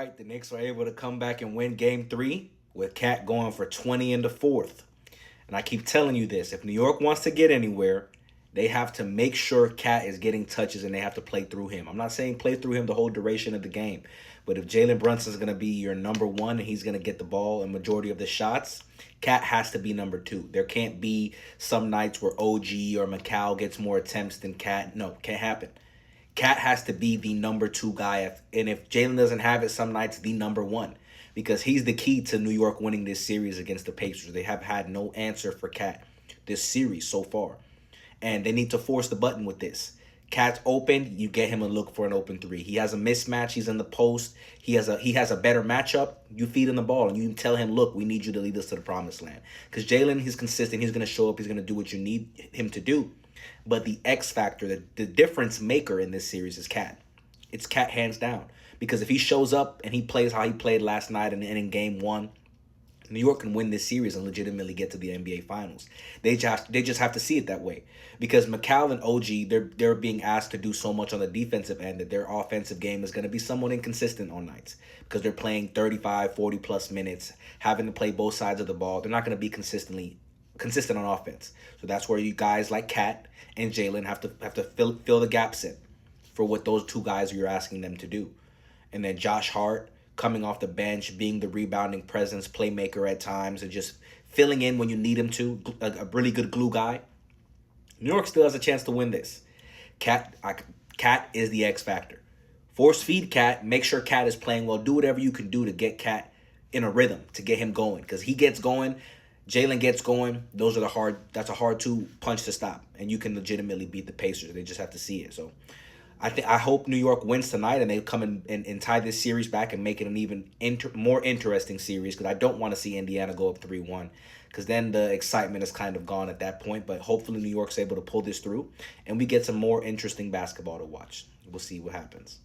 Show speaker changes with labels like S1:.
S1: right, the Knicks were able to come back and win game three with Cat going for 20 in the fourth. And I keep telling you this, if New York wants to get anywhere, they have to make sure Cat is getting touches and they have to play through him. I'm not saying play through him the whole duration of the game, but if Jalen Brunson's going to be your number one and he's going to get the ball and majority of the shots, Cat has to be number two. There can't be some nights where OG or McCall gets more attempts than Cat. No, can't happen. Cat has to be the number two guy. And if Jalen doesn't have it, some nights the number one. Because he's the key to New York winning this series against the Pacers. They have had no answer for Cat this series so far. And they need to force the button with this. Cat's open, you get him a look for an open three. He has a mismatch, he's in the post, he has a better matchup, you feed him the ball and you tell him, look, we need you to lead us to the promised land. Because Jalen, he's consistent, he's gonna show up, he's gonna do what you need him to do. But the X factor, the difference maker in this series is Cat. It's Cat hands down. Because if he shows up and he plays how he played last night and in game one, New York can win this series and legitimately get to the NBA Finals. They just have to see it that way. Because McCall and OG, they're being asked to do so much on the defensive end that their offensive game is going to be somewhat inconsistent on nights. Because they're playing 35, 40-plus minutes, having to play both sides of the ball. They're not going to be consistent on offense. So that's where you guys like Cat and Jalen have to fill the gaps in for what those two guys you're asking them to do. And then Josh Hart coming off the bench, being the rebounding presence, playmaker at times, and just filling in when you need him to, a really good glue guy. New York still has a chance to win this. Cat is the X factor. Force feed Cat, make sure Cat is playing well. Do whatever you can do to get Cat in a rhythm, to get him going. Because he gets going, Jalen gets going. That's a hard two punch to stop. And you can legitimately beat the Pacers. They just have to see it. So I hope New York wins tonight and they come and tie this series back and make it an even more interesting series, because I don't want to see Indiana go up 3-1, because then the excitement is kind of gone at that point. But hopefully New York's able to pull this through and we get some more interesting basketball to watch. We'll see what happens.